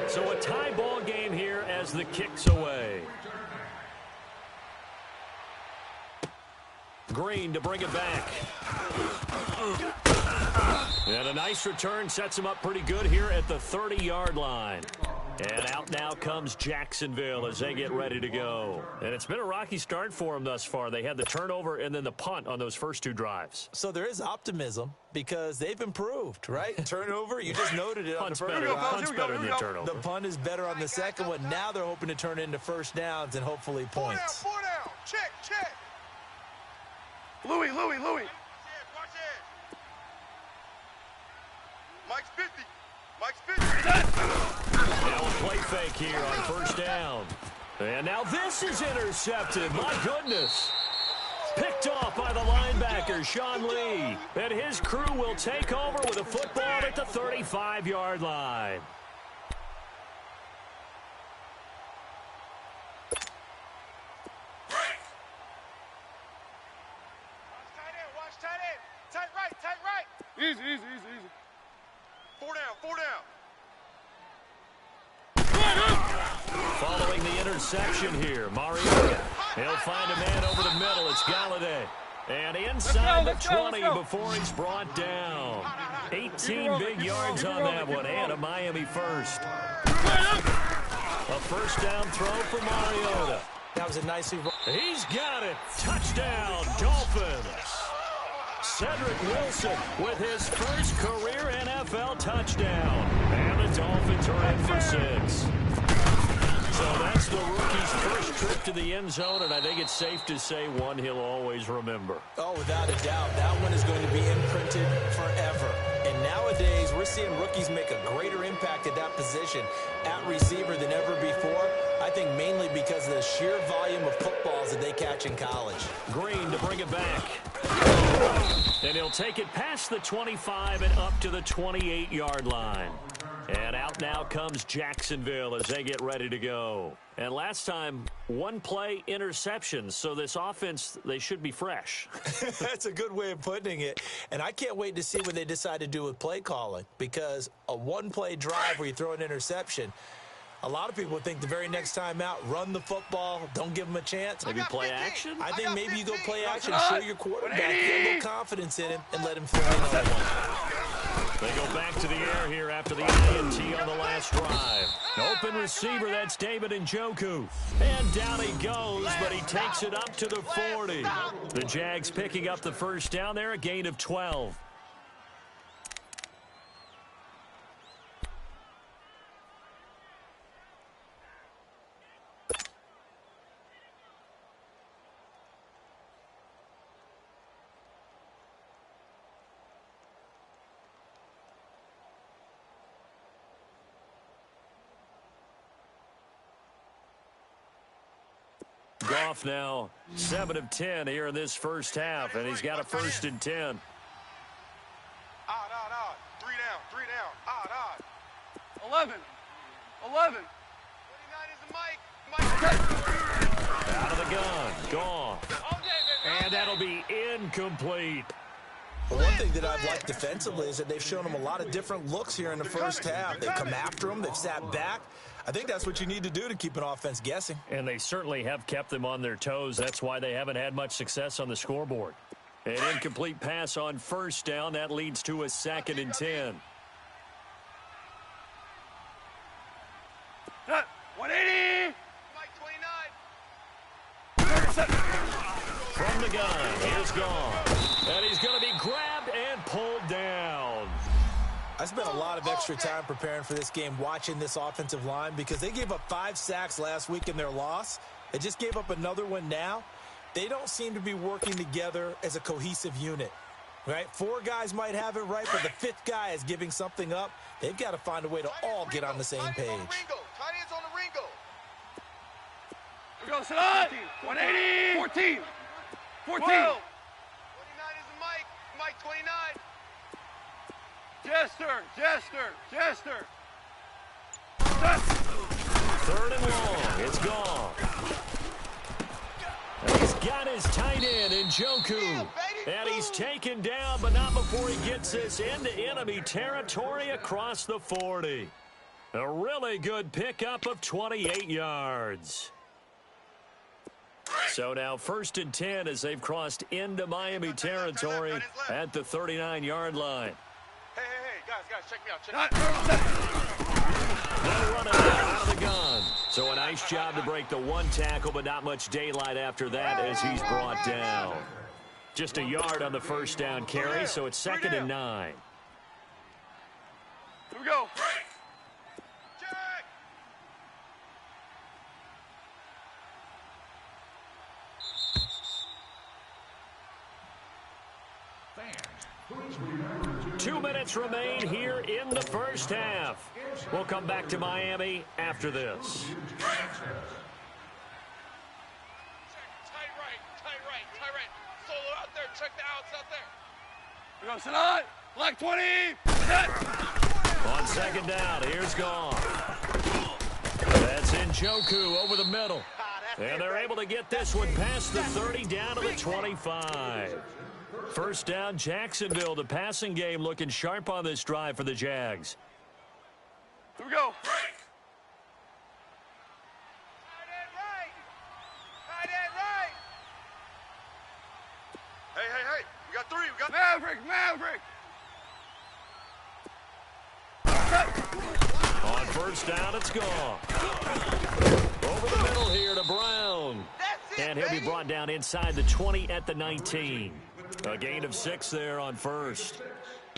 So a tie ball game here as the kick's away. Green to bring it back. And a nice return sets him up pretty good here at the 30-yard line. And out now comes Jacksonville as they get ready to go. And it's been a rocky start for them thus far. They had the turnover and then the punt on those first two drives. So there is optimism because they've improved, right? Turnover, you just noted it. Punt's better than the turnover. The punt is better on the second one. Now they're hoping to turn it into first downs and hopefully points. Four down. Check. Louis. Watch it. Mike's 50. Now a play fake here on first down. And now this is intercepted. My goodness. Picked off by the linebacker, Sean Lee. And his crew will take over with a football at the 35-yard line. Watch tight end. Tight right. Easy. Four down. Following the interception here, Mariota. He'll find a man over the middle. It's Galladay. And inside the 20 before he's brought down. 18 big yards on that one, and a Miami first. A first down throw for Mariota. That was a nice... He's got it. Touchdown, Dolphins. Cedric Wilson with his first career NFL touchdown. And the Dolphins are in for 6. So that's the rookie's first trip to the end zone, and I think it's safe to say one he'll always remember. Oh, without a doubt. That one is going to be imprinted forever. And nowadays, we're seeing rookies make a greater impact at that position at receiver than ever before. I think mainly because of the sheer volume of footballs that they catch in college. Green to bring it back. And he'll take it past the 25 and up to the 28-yard line. And out now comes Jacksonville as they get ready to go. And last time, one play interceptions. So this offense, they should be fresh. That's a good way of putting it. And I can't wait to see what they decide to do with play calling. Because a one-play drive where you throw an interception, a lot of people think the very next time out, run the football, don't give them a chance. Maybe play action? I think maybe you go play action, show your quarterback, get a little confidence in him, and let him throw in on that one. They go back to the air here after the INT on the last drive. Open receiver, that's David Njoku. And down he goes, but he takes it up to the 40. The Jags picking up the first down there, a gain of 12. Goff now 7 of 10 here in this first half, and he's got a 1st and 10. Odd. 3 down. Odd. 11. 29 is the Mike. Out of the gun. Gone. And that'll be incomplete. Well, one thing that I've liked defensively is that they've shown them a lot of different looks here in the first half. They've come after them. They've sat back. I think that's what you need to do to keep an offense guessing. And they certainly have kept them on their toes. That's why they haven't had much success on the scoreboard. An incomplete pass on first down. That leads to a 2nd and 10. 180. Mike 29. From the gun, he is gone. And he's going to be grabbed and pulled down. I spent a lot of extra time preparing for this game watching this offensive line because they gave up 5 sacks last week in their loss. They just gave up another one now. They don't seem to be working together as a cohesive unit, right? 4 guys might have it right, but the 5th guy is giving something up. They've got to find a way to all get on the same page. Tight ends on the Ringo. We go, son. 180. 14. 14. 29 is the Mike 29. Jester. 3rd and long. It's gone. And he's got his tight end, Njoku. And he's taken down, but not before he gets this into enemy territory across the 40. A really good pickup of 28 yards. So now 1st and 10 as they've crossed into Miami territory at the 39-yard line. Hey, guys, check me out. They'll run it out of the gun. So a nice job to break the one tackle, but not much daylight after that as he's brought down. Just a yard on the first down carry, so it's 2nd and 9. Here we go. Check. Two minutes remain here in the first half. We'll come back to Miami after this. Tight right. Solo out there. Check the outs out there. We go, sit on. Black 20. On 2nd down, here's Gone. That's Njoku over the middle. And they're able to get this one past the 30 down to the 25. First down, Jacksonville. The passing game looking sharp on this drive for the Jags. Here we go. Hey. We got 3. We got Maverick. On first down, it's Gone. Over the middle here to Brown. And he'll be brought down inside the 20 at the 19. A gain of 6 there on first.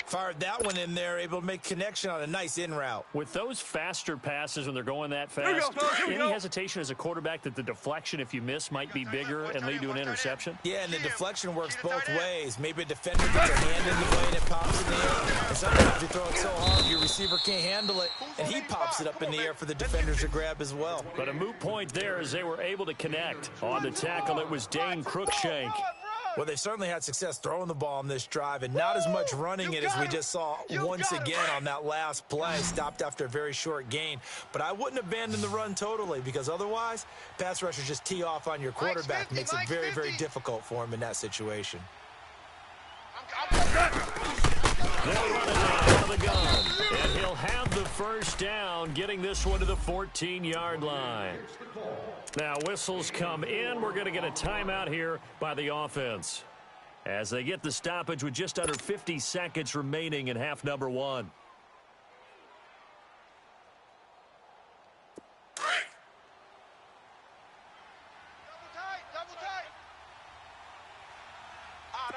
Fired that one in there, able to make connection on a nice in route. With those faster passes when they're going that fast, any hesitation as a quarterback that the deflection, if you miss, might be bigger and lead to an interception? Yeah, and the deflection works both ways. Maybe a defender gets a hand in the way and it pops in the air. And sometimes you throw it so hard your receiver can't handle it, and he pops it up in the air for the defenders to grab as well. But a moot point there as they were able to connect. On the tackle, it was Dane Cruikshank. Well, they've certainly had success throwing the ball on this drive and not as much running it as we just saw once again on that last play. Stopped after a very short gain. But I wouldn't abandon the run totally because otherwise, pass rushers just tee off on your quarterback. Makes it very, very difficult for him in that situation. They'll run it out of the gun. And he'll have the first down, getting this one to the 14-yard line. Now, whistles come in. We're going to get a timeout here by the offense as they get the stoppage with just under 50 seconds remaining in half number 1. Double tight. Odd.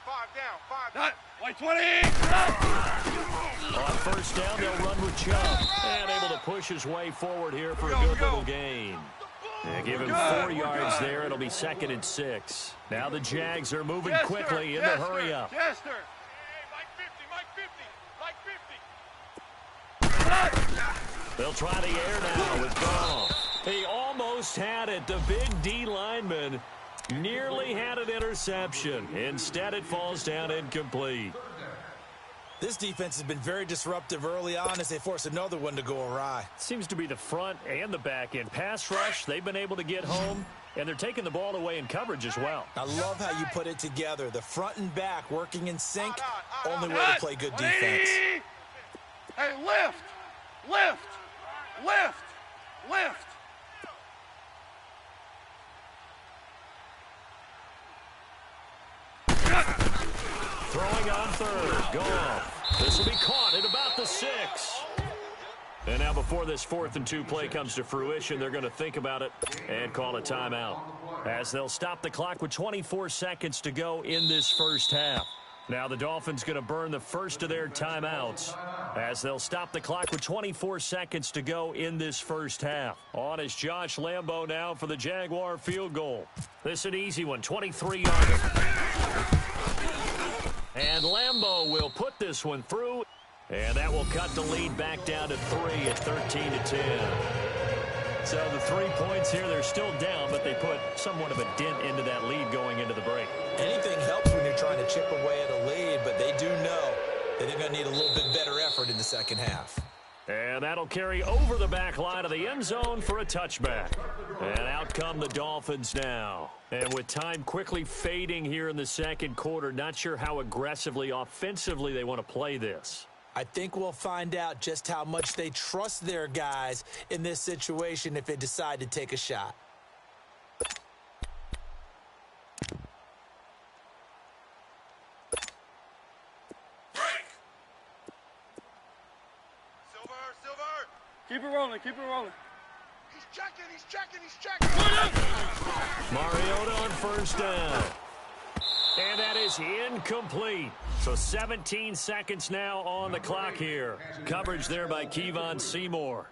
5 down. White 20. On first down, they'll run with Chubb. And able to push his way forward here for a good little gain. Yeah, give him 4 yards there. It'll be 2nd and 6. Now the Jags are moving quickly in the hurry up. Chester. They'll try the air now with Goff. He almost had it. The big D lineman nearly had an interception. Instead, it falls down incomplete. This defense has been very disruptive early on as they force another one to go awry. Seems to be the front and the back end. Pass rush, they've been able to get home, and they're taking the ball away in coverage as well. I love how you put it together. The front and back working in sync. Only way to play good defense. Hey, lift. Throwing on third. Goff. This will be caught at about the 6. And now before this 4th and 2 play comes to fruition, they're going to think about it and call a timeout, as they'll stop the clock with 24 seconds to go in this first half. Now the Dolphins going to burn the first of their timeouts, as they'll stop the clock with 24 seconds to go in this first half. On is Josh Lambo now for the Jaguar field goal. This is an easy one, 23 yards. And Lambo will put this one through. And that will cut the lead back down to 3 at 13-10. So the 3 points here, they're still down, but they put somewhat of a dent into that lead going into the break. Anything helps when you're trying to chip away at a lead, but they do know that they're going to need a little bit better effort in the second half. And that'll carry over the back line of the end zone for a touchback. And out come the Dolphins now. And with time quickly fading here in the second quarter, not sure how aggressively, offensively they want to play this. I think we'll find out just how much they trust their guys in this situation if they decide to take a shot. Silver. Keep it rolling, keep it rolling. He's checking. Mariota on first down. And that is incomplete. So 17 seconds now on the clock here. Coverage there by Kevon Seymour.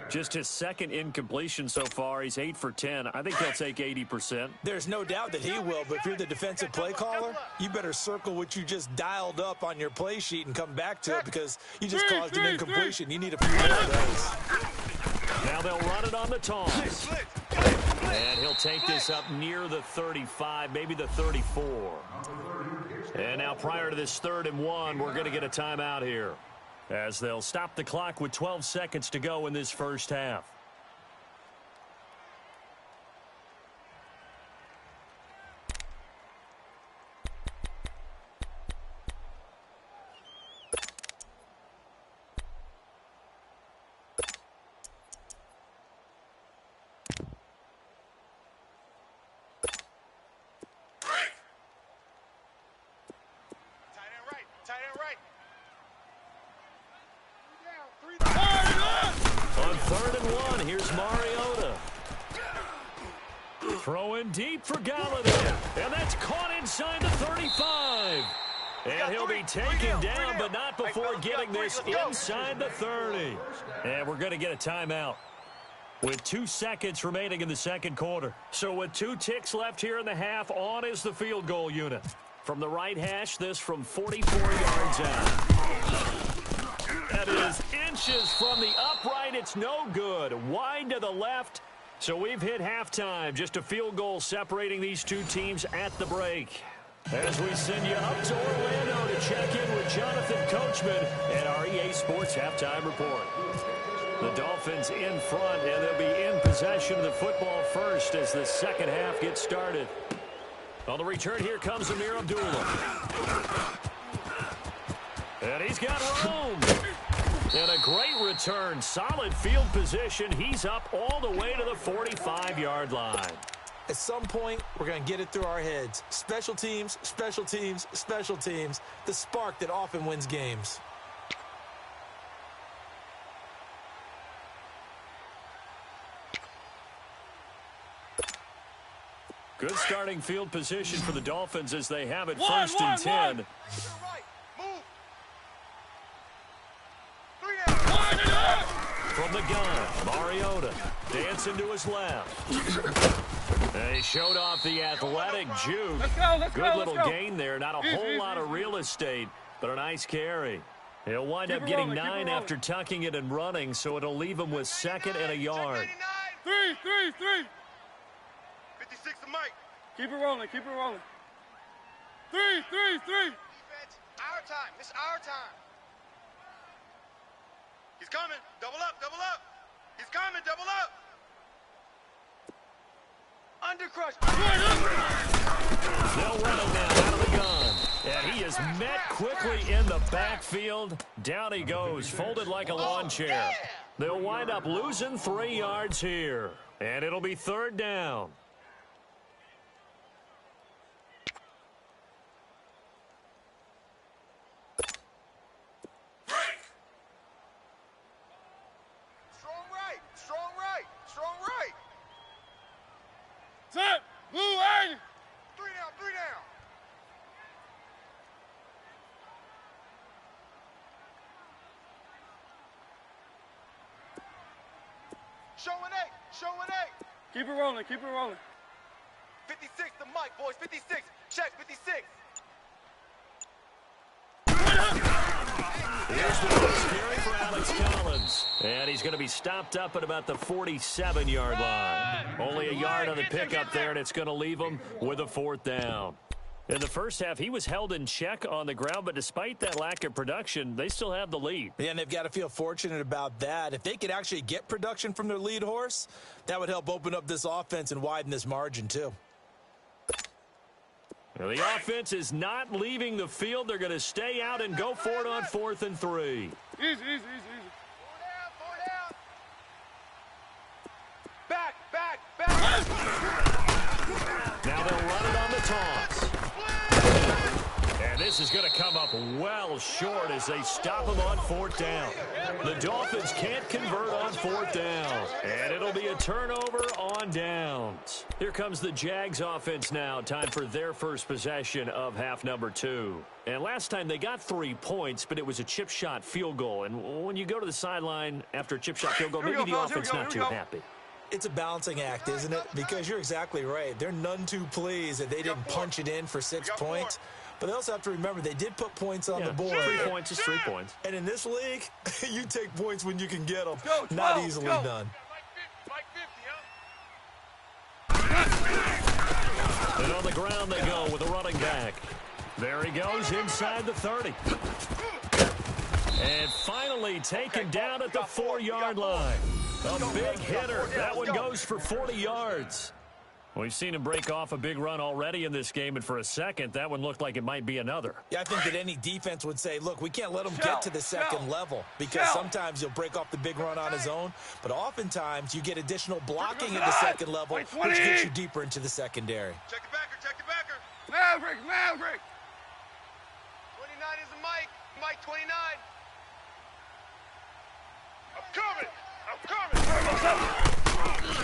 Just his second incompletion so far. He's 8 for 10. I think he'll take 80%. There's no doubt that he will, but if you're the defensive play caller, you better circle what you just dialed up on your play sheet and come back to it because you just caused an incompletion. You need a few more of those. Now they'll run it on the toss. And he'll take this up near the 35, maybe the 34. And now prior to this 3rd and 1, we're going to get a timeout here as they'll stop the clock with 12 seconds to go in this first half. Tight end right. On 3rd and 1, here's Mariota. Throwing deep for Galladay. And that's caught inside the 35. And he'll be taken down, but not before getting this inside the 30. And we're going to get a timeout with 2 seconds remaining in the second quarter. So with 2 ticks left here in the half, on is the field goal unit. From the right hash, this from 44 yards out. That is inches from the upright. It's no good. Wide to the left. So we've hit halftime. Just a field goal separating these two teams at the break. As we send you up to Orlando to check in with Jonathan Coachman and our EA Sports Halftime Report. The Dolphins in front, and they'll be in possession of the football first as the second half gets started. On the return, here comes Amir Abdullah. And he's got room. And a great return. Solid field position. He's up all the way to the 45-yard line. At some point, we're going to get it through our heads. Special teams, special teams, special teams. The spark that often wins games. Good starting field position for the Dolphins as they have it 1st and 10. From the gun, Mariota dancing to his left. They showed off the athletic juke. Good little gain there. Not a whole lot of real estate, but a nice carry. He'll wind up getting 9 after tucking it and running, so it'll leave him with 2nd and a yard. 3. 56 to Mike. Keep it rolling, keep it rolling. 3. Defense, our time. This is our time. He's coming. Double up. He's coming. Double up. Under crush. They'll run him now out of the gun. And he is met quickly in the backfield. Down he goes, folded like a lawn chair. They'll wind up losing 3 yards here. And it'll be 3rd down. Strong right. Set. Blue line. 3 down. Showing 8. Keep it rolling, keep it rolling. 56 to Mike, boys. 56. Check, 56. Here's the first carry for Alex Collins. And he's going to be stopped up at about the 47-yard line. Only a yard on the pickup there, and it's going to leave him with a 4th down. In the first half, he was held in check on the ground, but despite that lack of production, they still have the lead. Yeah, and they've got to feel fortunate about that. If they could actually get production from their lead horse, that would help open up this offense and widen this margin, too. Well, the offense is not leaving the field. They're going to stay out and go for it on 4th and 3. Easy. Four down. Back. Now they'll run it on the toss. And this is going to come up well short as they stop him on 4th down. The Dolphins can't convert on 4th down. And it'll be a turnover on downs. Here comes the Jags offense now. Time for their first possession of half number 2. And last time they got 3 points, but it was a chip shot field goal. And when you go to the sideline after a chip shot field goal, maybe the offense not too happy. It's a balancing act, isn't it? Because you're exactly right. They're none too pleased that they didn't punch it in for 6 points. But they also have to remember they did put points on the board. 3 points is 3 points. And in this league, you take points when you can get them. Go, Not easily done. Like 50, huh? And on the ground they go with a running back. There he goes inside the 30. And finally taken down at the 4-yard line. A big hitter. That one goes for 40 yards. We've seen him break off a big run already in this game, and for a second, that one looked like it might be another. Yeah, I think that any defense would say, look, we can't let him get to the second level because sometimes he'll break off the big run on his own, but oftentimes you get additional blocking at the second level, which gets you deeper into the secondary. Check the backer. Maverick. 29 is a Mike. Mike 29. I'm coming.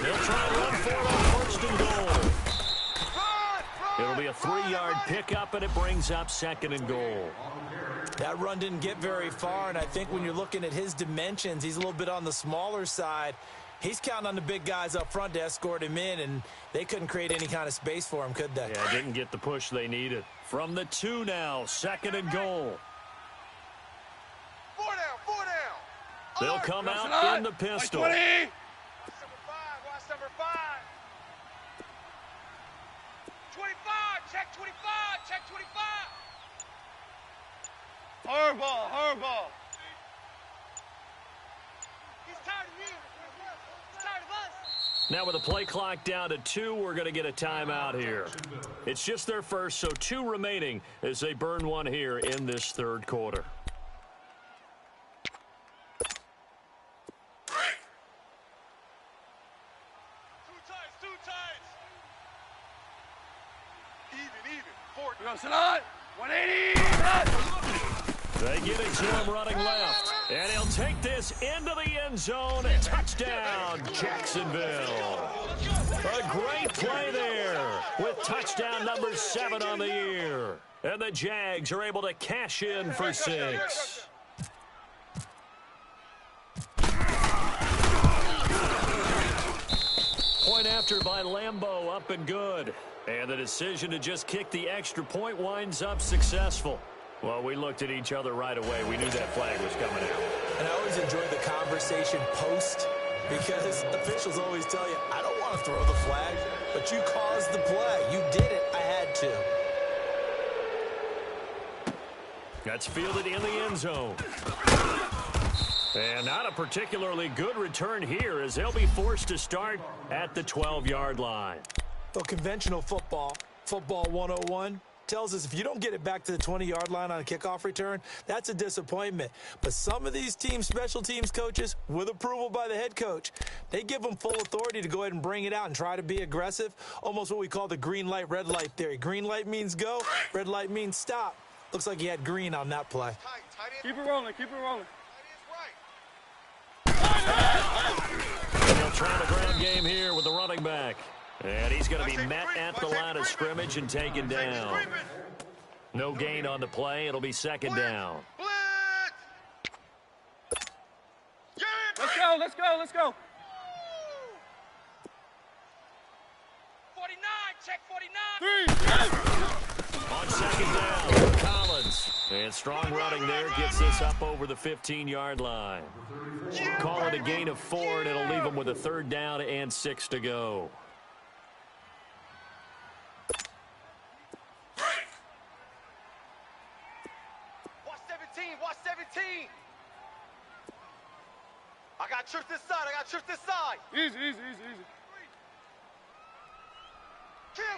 They'll try and run for it on 1st and goal. It'll be a 3-yard pickup, and it brings up 2nd and goal. That run didn't get very far, and I think when you're looking at his dimensions, he's a little bit on the smaller side. He's counting on the big guys up front to escort him in, and they couldn't create any kind of space for him, could they? Yeah, didn't get the push they needed. From the 2 now, 2nd and goal. 4 down. They'll come out in the pistol. Watch number 5. 25. Check 25. Hardball. He's tired of you. He's tired of us. Now with the play clock down to 2, we're going to get a timeout here. It's just their first, so 2 remaining as they burn one here in this 3rd quarter. Two times. Even. 4. We go, Salah. 180. They get it to him running left. And he'll take this into the end zone. Touchdown, Jacksonville. A great play there with touchdown number 7 on the year. And the Jags are able to cash in for 6. Point after by Lambeau, up and good. And the decision to just kick the extra point winds up successful. Well, we looked at each other right away. We knew that flag was coming out. And I always enjoy the conversation post because officials always tell you, I don't want to throw the flag, but you caused the play. You did it. I had to. That's fielded in the end zone. And not a particularly good return here as they'll be forced to start at the 12-yard line. Well, conventional football 101, tells us if you don't get it back to the 20-yard line on a kickoff return, that's a disappointment. But some of these teams, special teams coaches, with approval by the head coach, they give them full authority to go ahead and bring it out and try to be aggressive, almost what we call the green light, red light theory. Green light means go, red light means stop. Looks like he had green on that play. Keep it rolling. He'll try the ground game here with the running back. And he's going to be met at the line of scrimmage and taken down. No gain on the play. It'll be 2nd down. Let's go. 49, check 49. 3. On 2nd down, Collins. And strong running there gets this up over the 15-yard line. Call it a gain of 4, and it'll leave them with a 3rd down and 6 to go. Watch 17. I got truth this side. Easy. Kill.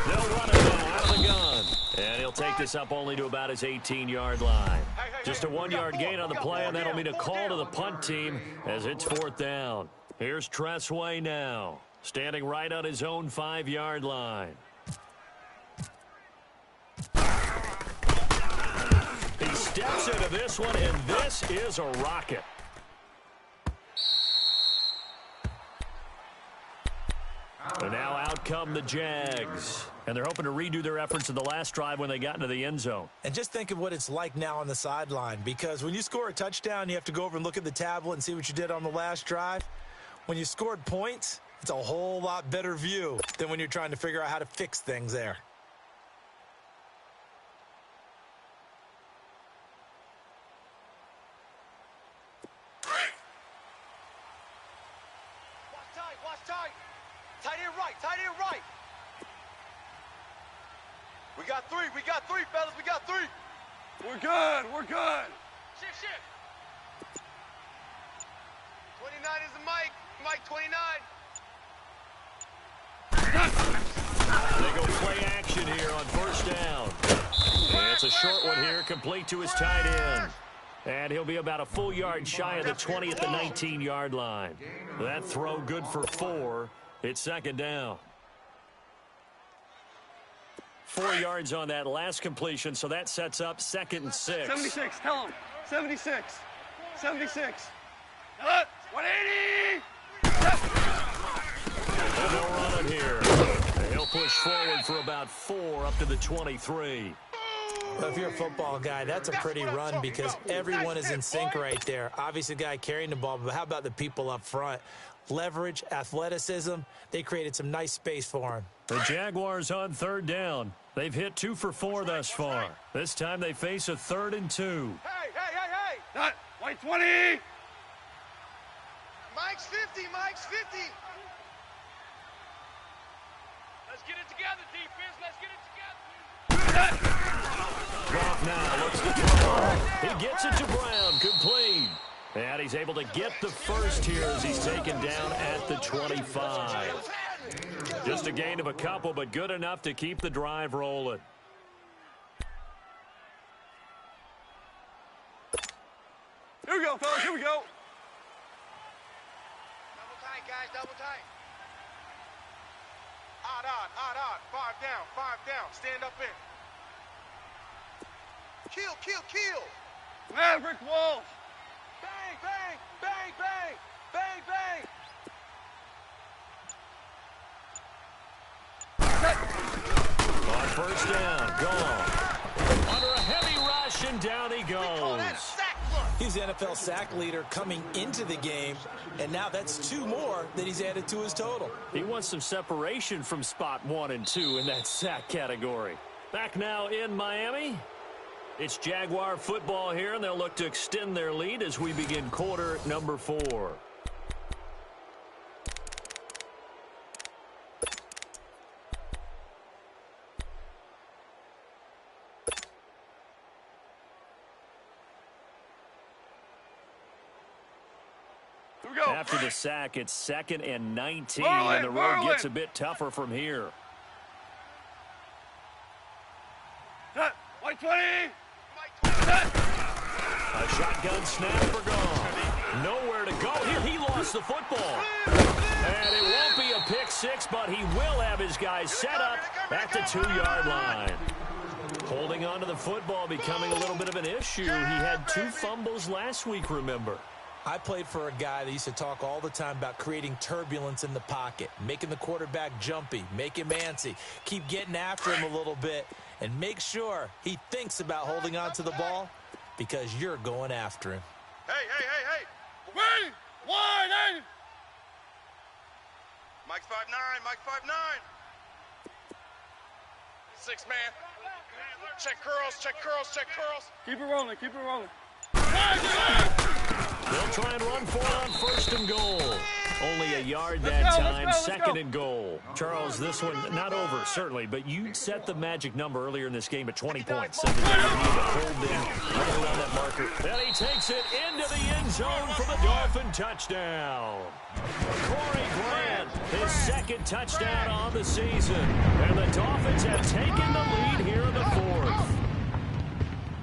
They'll run it now out of the gun. And he'll take this up only to about his 18-yard line. Just a 1-yard gain on the play, and that'll mean a call to the punt team as it's 4th down. Here's Tressway now, standing right on his own 5-yard line. He steps into this one, and this is a rocket. And now out come the Jags. And they're hoping to redo their efforts in the last drive when they got into the end zone. And just think of what it's like now on the sideline, because when you score a touchdown, you have to go over and look at the tablet and see what you did on the last drive. When you scored points, it's a whole lot better view than when you're trying to figure out how to fix things there. Watch tight. Tight end right. We got three, fellas. We got 3. We're good. Shit. 29 is the Mike. Mike 29. They go play action here on 1st down. And it's a short one here, complete to his tight end. And he'll be about a full yard shy of the 20 at the 19-yard line. That throw good for 4. It's 2nd down. 4 yards on that last completion, so that sets up 2nd and 6. 76, tell him. 76. 180! And they'll run it here. And he'll push forward for about 4 up to the 23. Well, if you're a football guy, that's a pretty run because everyone is in sync right there. Obviously, the guy carrying the ball, but how about the people up front? Leverage, athleticism, they created some nice space for him. The Jaguars on 3rd down. They've hit 2 for 4 thus far. This time they face a 3rd and 2. Hey! Not white 20! Mike's 50. Let's get it together, defense. Let's get it together. Goff now looks to throw. He gets it to Brown, complete. And he's able to get the first here as he's taken down at the 25. Just a gain of a couple, but good enough to keep the drive rolling. Here we go, fellas, here we go. Double tight, guys, double tight. Odd. 5 down. Stand up in. Kill. Maverick Wolf. Bang. On 1st down, gone. Under a heavy rush, and down he goes. He's the NFL sack leader coming into the game, and now that's 2 more that he's added to his total. He wants some separation from spot 1 and 2 in that sack category. Back now in Miami. It's Jaguar football here, and they'll look to extend their lead as we begin quarter number 4. After the sack, it's 2nd and 19, and the road gets a bit tougher from here. White 20! A shotgun snap for Goff. Nowhere to go. Here, he lost the football. And it won't be a pick 6, but he will have his guys set up at the 2-yard line. Holding on to the football becoming a little bit of an issue. He had 2 fumbles last week, remember. I played for a guy that used to talk all the time about creating turbulence in the pocket, making the quarterback jumpy, make him antsy, keep getting after him a little bit, and make sure he thinks about holding on to the ball because you're going after him. Hey. Wait! 180! Mike's 5'9", Mike 5'9". 6 man. Check curls. Keep it rolling. They'll try and run for it on 1st and goal. Only a yard that time, second and goal. Charles, this one not over, certainly, but you set the magic number earlier in this game at 20 points. So the need to hold them right around that marker. And he takes it into the end zone for the Dolphin touchdown. Corey Grant, his second touchdown on the season. And the Dolphins have taken the lead here in the fourth.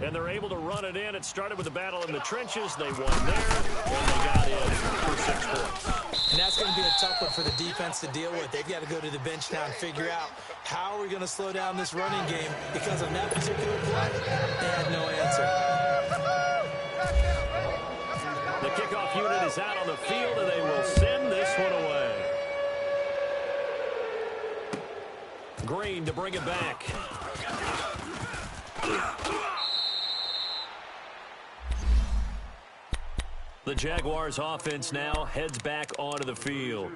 And they're able to run it in. It started with a battle in the trenches. They won there, and they got in for 6 points. And that's going to be a tough one for the defense to deal with. They've got to go to the bench now and figure out how are we going to slow down this running game because of that particular play. They had no answer. The kickoff unit is out on the field, and they will send this one away. Green to bring it back. The Jaguars offense now heads back onto the field.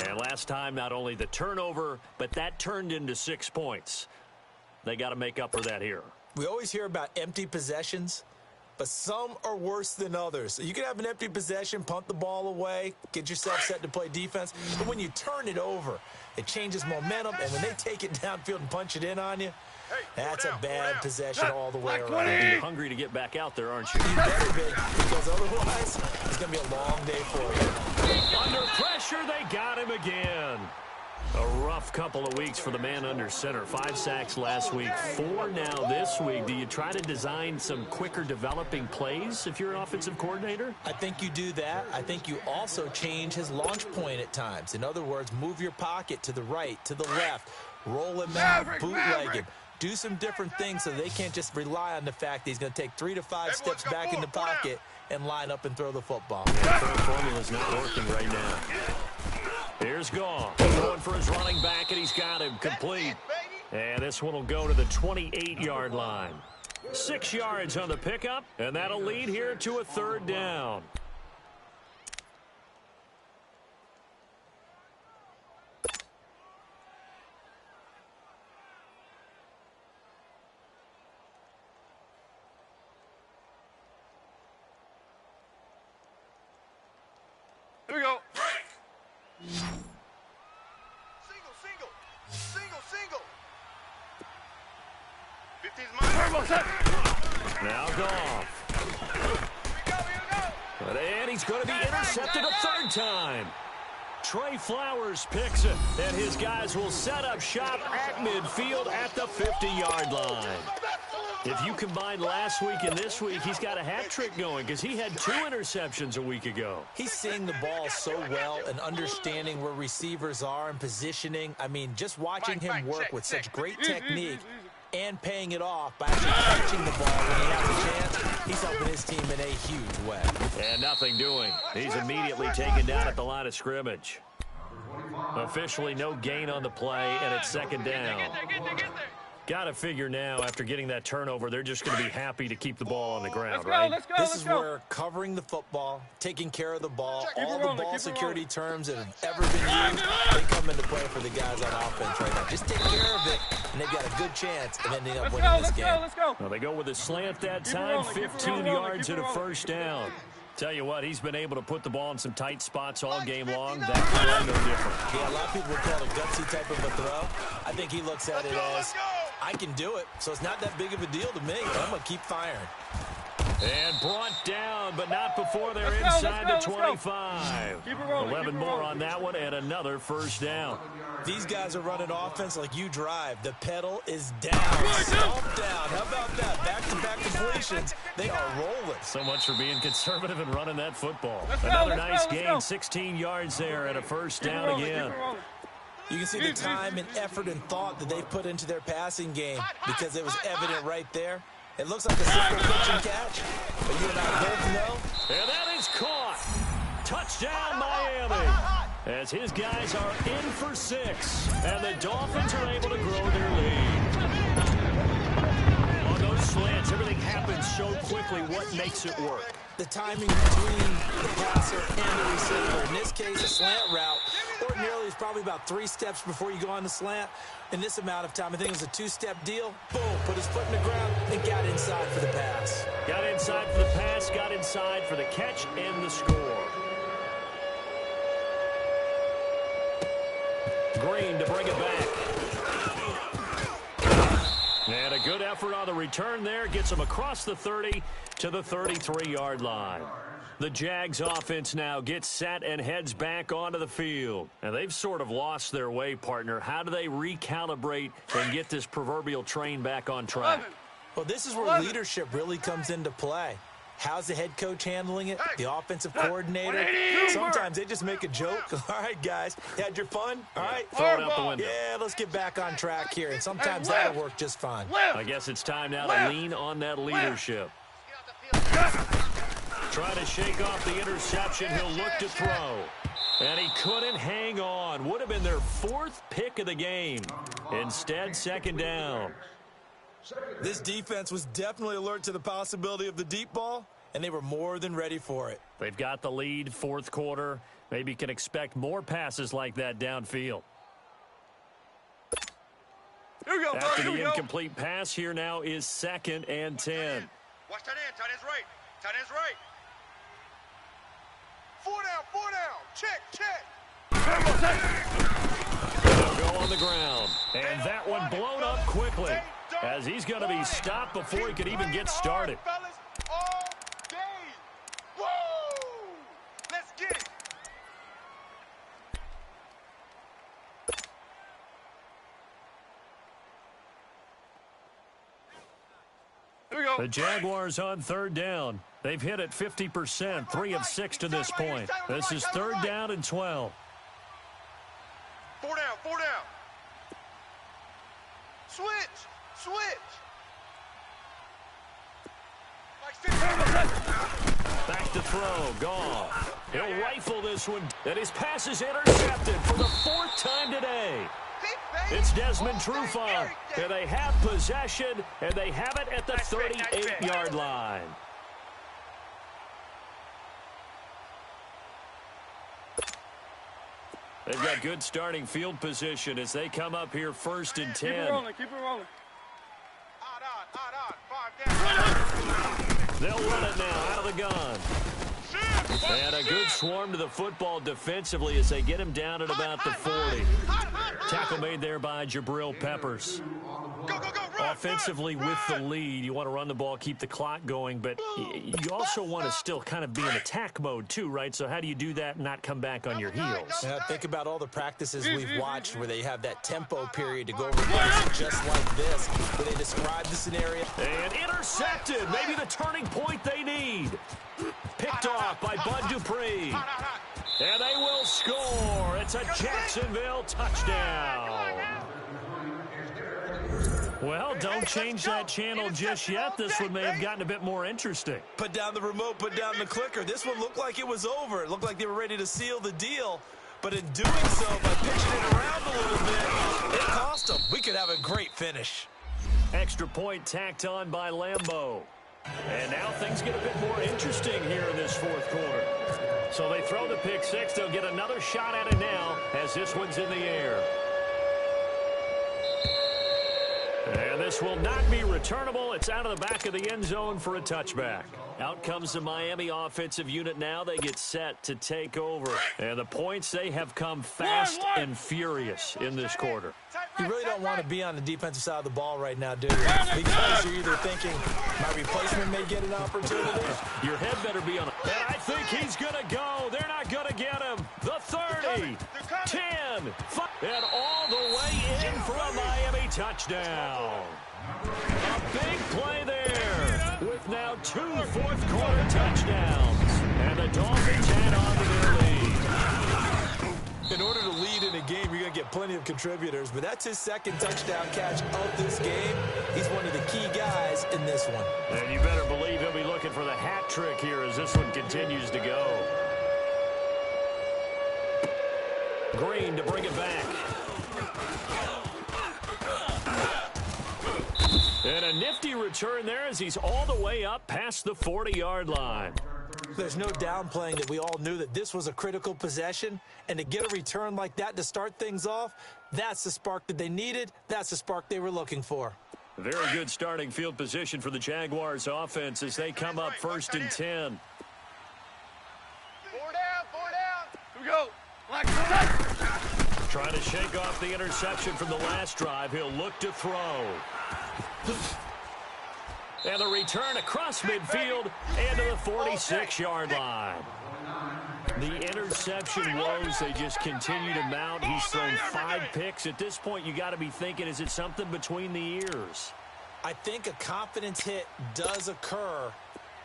And last time, not only the turnover, but that turned into 6 points. They got to make up for that here. We always hear about empty possessions, but some are worse than others. So you can have an empty possession, punt the ball away, get yourself set to play defense. But when you turn it over, it changes momentum. And when they take it downfield and punch it in on you, that's a bad possession all the way around. You're hungry to get back out there, aren't you? You better be, because otherwise it's going to be a long day for you. Under pressure, they got him again. A rough couple of weeks for the man under center. 5 sacks last week, 4 now this week. Do you try to design some quicker developing plays if you're an offensive coordinator? I think you do that. I think you also change his launch point at times. In other words, move your pocket to the right, to the left, roll him out, bootleg him. Do some different things so they can't just rely on the fact that he's going to take 3 to 5 steps back in the pocket and line up and throw the football. Yeah, the formula's not working right now. Here's Goff, going for his running back, and he's got him complete. And this one will go to the 28-yard line. 6 yards on the pickup, and that'll lead here to a 3rd down. Here we go. Single. 15's mine. Now Goff. And he's going to be intercepted a 3rd time. Trey Flowers picks it, and his guys will set up shop at midfield at the 50-yard line. If you combine last week and this week, he's got a hat trick going because he had 2 interceptions a week ago. He's seeing the ball so well and understanding where receivers are and positioning. I mean, just watching him work with such great technique and paying it off by actually catching the ball when he has a chance, he's helping his team in a huge way. And nothing doing. He's immediately taken down at the line of scrimmage. Officially no gain on the play, and it's 2nd down. Got to figure now, after getting that turnover, they're just going to be happy to keep the ball on the ground, right? This is where covering the football, taking care of the ball, all the ball security terms that have ever been used, they come into play for the guys on offense right now. Just take care of it, and they've got a good chance of ending up winning this game. Well, they go with a slant that time, 15 yards and a 1st down. Tell you what, he's been able to put the ball in some tight spots all game long. That throw no different. Yeah, a lot of people would call it a gutsy type of a throw. I think he looks at it as, I can do it, so it's not that big of a deal to me. I'm going to keep firing. And brought down, but not before they're inside the 25. 11 more on that one, and another 1st down. These guys are running offense like you drive. The pedal is down. Stomp down. How about that? Back-to-back completions. They are rolling. So much for being conservative and running that football. Another nice gain, 16 yards there, and a 1st down again. You can see the time and effort and thought that they put into their passing game because it was evident right there. It looks like a simple pitch and catch, but you and I both know. And that is caught. Touchdown, Miami. As his guys are in for 6, and the Dolphins are able to grow their lead. On those slants, everything happens so quickly. What makes it work? The timing between the passer and the receiver. In this case, a slant route. Ordinarily, it's probably about 3 steps before you go on the slant. In this amount of time, I think it was a 2-step deal. Boom, put his foot in the ground and got inside for the pass. Got inside for the pass, got inside for the catch and the score. Green to bring it back. And a good effort on the return there. Gets him across the 30 to the 33-yard line. The Jags offense now gets set and heads back onto the field. And they've sort of lost their way, partner. How do they recalibrate and get this proverbial train back on track? Well, this is where leadership really comes into play. How's the head coach handling it? The offensive coordinator? Sometimes they just make a joke. All right, guys, you had your fun? All right. Throw it out the window. Yeah, let's get back on track here. And sometimes that'll work just fine. I guess it's time now to lean on that leadership. Try to shake off the interception. He'll look to throw. And he couldn't hang on. Would have been their 4th pick of the game. Instead, second down. This defense was definitely alert to the possibility of the deep ball, and they were more than ready for it. They've got the lead, 4th quarter. Maybe can expect more passes like that downfield. Here we go, After here the we go. incomplete pass, here now is 2nd and 10. Watch tight end. Tight end's right. Tight end's right. 4 down. 4 down. Check. They'll go on the ground. And that one blown up quickly as he's going to be stopped before he could even get started. Fellas, all day. Woo! Let's get it. Here we go. The Jaguars on 3rd down. They've hit it 50%, 3 of 6 to this point. This is 3rd down and 12. 4 down. 4 down. Switch. Back to throw. Goff. He'll rifle this one. And his pass is intercepted for the 4th time today. It's Desmond Trufant. And they have possession, and they have it at the 38-yard line. They've got good starting field position as they come up here 1st and 10. Keep it rolling. Keep it rolling. Odd. 5 down. They'll run it now out of the gun. And a good swarm to the football defensively as they get him down at about the 40. Tackle made there by Jabril Peppers. Go, run, Offensively with the lead, you want to run the ball, keep the clock going, but you also want to still kind of be in attack mode too, right? So how do you do that and not come back on your heels? Think about all the practices we've watched where they have that tempo period to go over plays just like this, where they describe the scenario. And intercepted, maybe the turning point they need. Picked off by Bud Dupree. And they will score. It's a Jacksonville touchdown. Well, don't change that channel just yet. This one may have gotten a bit more interesting. Put down the remote, put down the clicker. This one looked like it was over. It looked like they were ready to seal the deal. But in doing so, by pitching it around a little bit, it cost them. We could have a great finish. Extra point tacked on by Lambeau. And now things get a bit more interesting here in this 4th quarter. So they throw the pick 6. They'll get another shot at it now as this one's in the air. And this will not be returnable. It's out of the back of the end zone for a touchback. Out comes the Miami offensive unit now. They get set to take over. And the points, they have come fast and furious in this quarter. You really don't want to be on the defensive side of the ball right now, do you? Because you're either thinking, my replacement may get an opportunity. Your head better be on it. And I think he's going to go. They're not going to get him. The 30, 10, 5, and all the way in for a Miami touchdown. A big play there with now 2 fourth-quarter touchdowns. And the Dolphins add on to their lead. In order to lead in a game, you're going to get plenty of contributors, but that's his 2nd touchdown catch of this game. He's one of the key guys in this one. And you better believe he'll be looking for the hat trick here as this one continues to go. Green to bring it back. And a nifty return there as he's all the way up past the 40-yard line. There's no downplaying that we all knew that this was a critical possession, and to get a return like that to start things off, that's the spark that they needed. That's the spark they were looking for. Very good starting field position for the Jaguars offense as they come up 1st and 10. 4 down. Here we go. Black, Trying to shake off the interception from the last drive. He'll look to throw. And the return across midfield and to the 46-yard line. The interception woes, they just continue to mount. He's thrown 5 picks. At this point, you got to be thinking, is it something between the ears? I think a confidence hit does occur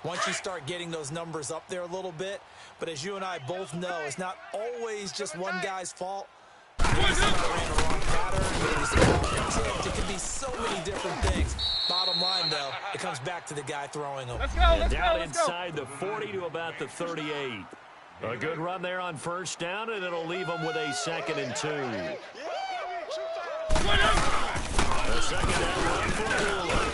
once you start getting those numbers up there a little bit. But as you and I both know, it's not always just one guy's fault. Maybe somebody ran the wrong pattern. Maybe somebody tipped. It could be so many different things. Bottom line, though, it comes back to the guy throwing them. Let's go, down inside the 40 to about the 38. A good run there on first down, and it'll leave them with a 2nd and 2. A 2nd down run for Mueller.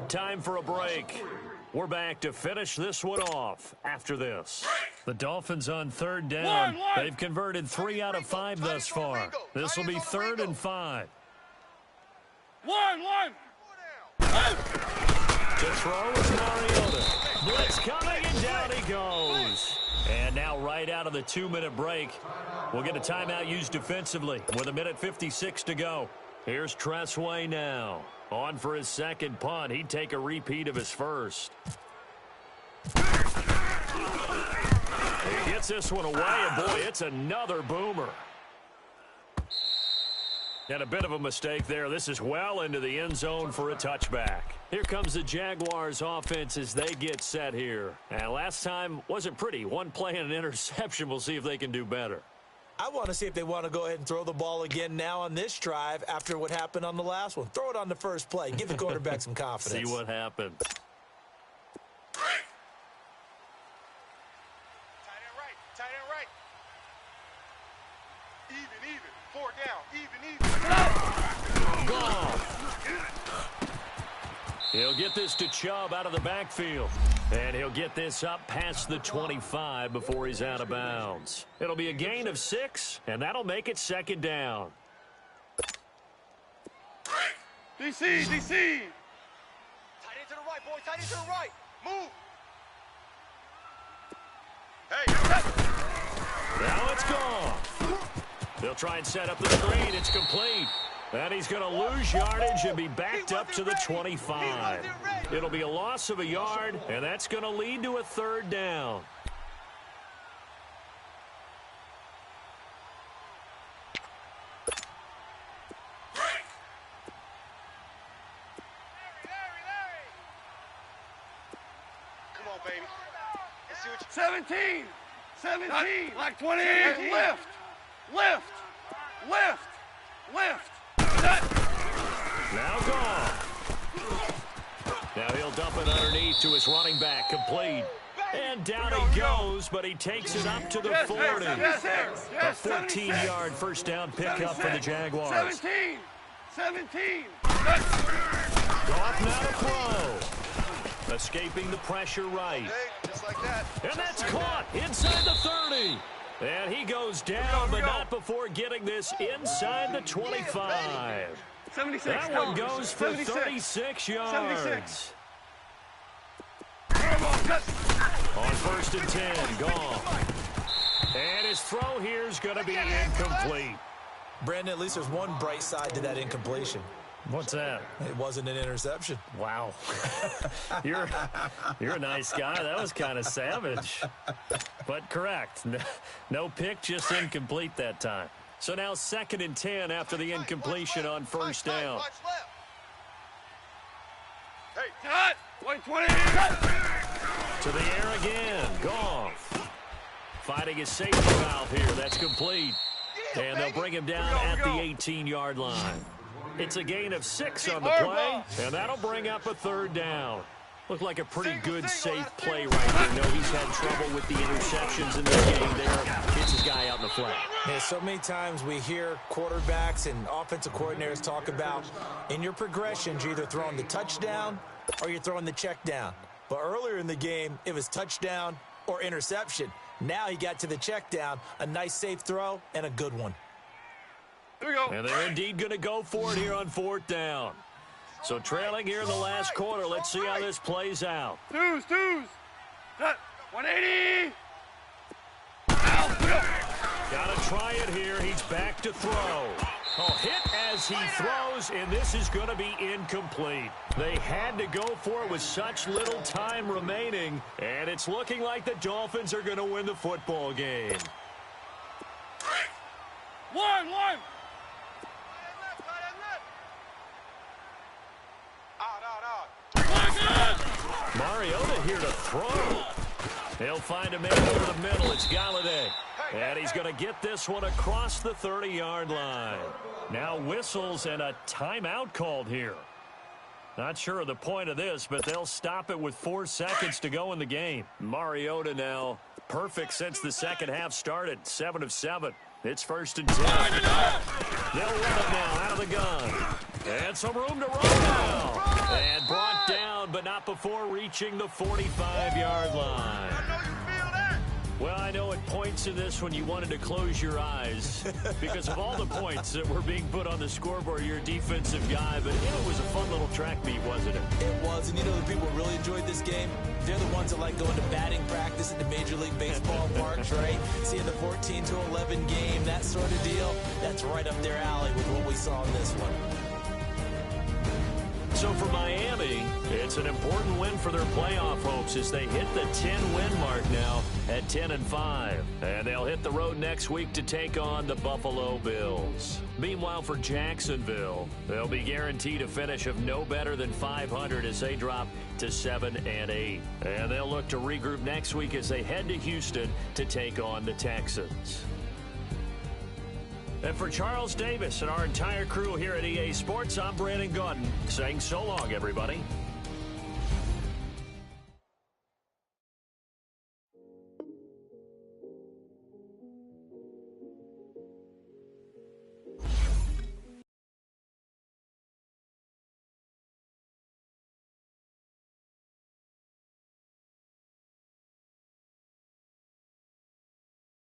Time for a break. We're back to finish this one off after this. The Dolphins on 3rd down. They've converted 3 out of 5 thus far. This will be 3rd and 5. One. To throw is Mariota. Blitz coming, and down he goes. And now right out of the 2-minute break, we'll get a timeout used defensively with 1:56 to go. Here's Tressway now. On for his 2nd punt. He'd take a repeat of his first. He gets this one away, and boy, it's another boomer. And a bit of a mistake there. This is well into the end zone for a touchback. Here comes the Jaguars offense as they get set here. And last time wasn't pretty. One play and an interception. We'll see if they can do better. I want to see if they want to go ahead and throw the ball again now on this drive after what happened on the last one. Throw it on the first play. Give the quarterback some confidence. See what happens. Tight end right. Even. 4 down. Even. Gone. He'll get this to Chubb out of the backfield. And he'll get this up past the 25 before he's out of bounds. It'll be a gain of 6, and that'll make it 2nd down. DC. Tight end to the right, boy. Tight end to the right. Move. Hey. Now it's gone. They'll try and set up the screen. It's complete. And he's going to lose yardage and be backed up to the 25. It'll be a loss of a yard, and that's going to lead to a 3rd down. Come on, baby. Let's see what you... 17. Like 20. Lift. Now gone. Now he'll dump it underneath to his running back, complete. And down he goes, but he takes it up to the 40. A 14-yard first down pickup for the Jaguars. 17. Goff now to throw. Escaping the pressure right. Just like that. And that's caught inside the 30. And he goes down, but not before getting this inside the 25. 76. That one goes for 36 yards. 76. On 1st and 10, gone. And his throw here is going to be incomplete. Brandon, at least there's one bright side to that incompletion. What's that? It wasn't an interception. Wow. You're a nice guy. That was kind of savage. But correct. No pick, just incomplete that time. So now 2nd and 10 after the incompletion on first down. Hey, cut! 120. To the air again. Goff. Fighting his safety valve here. That's complete. And they'll bring him down at the 18-yard line. It's a gain of 6 on the play, and that'll bring up a 3rd down. Looked like a pretty good, safe play right there. No, he's had trouble with the interceptions in this game there. Gets his guy out in the flat. Yeah, so many times we hear quarterbacks and offensive coordinators talk about in your progressions, you're either throwing the touchdown or you're throwing the check down. But earlier in the game, it was touchdown or interception. Now he got to the check down, a nice safe throw, and a good one. Here we go. And they're indeed going to go for it here on 4th down. So trailing here in the last quarter, let's see how this plays out. Twos. Set. 180. Gotta try it here. He's back to throw. Oh, hit as he throws, and this is going to be incomplete. They had to go for it with such little time remaining, and it's looking like the Dolphins are going to win the football game. One. Mariota here to throw. He'll find a man over the middle. It's Galladay. And he's going to get this one across the 30-yard line. Now whistles and a timeout called here. Not sure of the point of this, but they'll stop it with 4 seconds to go in the game. Mariota now perfect since the second half started. 7 of 7. It's 1st and 10. They'll run it now out of the gun. And some room to run now. And brought down, but not before reaching the 45-yard line. Well, I know it points to this when you wanted to close your eyes because of all the points that were being put on the scoreboard. You're a defensive guy, but it was a fun little track meet, wasn't it? It was, and you know the people really enjoyed this game? They're the ones that like going to batting practice at the Major League Baseball parks, right? Seeing the 14-11 game, that sort of deal, that's right up their alley with what we saw in this one. So for Miami, it's an important win for their playoff hopes as they hit the 10-win mark now at 10-5. And they'll hit the road next week to take on the Buffalo Bills. Meanwhile, for Jacksonville, they'll be guaranteed a finish of no better than 500 as they drop to 7-8. And they'll look to regroup next week as they head to Houston to take on the Texans. And for Charles Davis and our entire crew here at EA Sports, I'm Brandon Gaudin saying so long, everybody.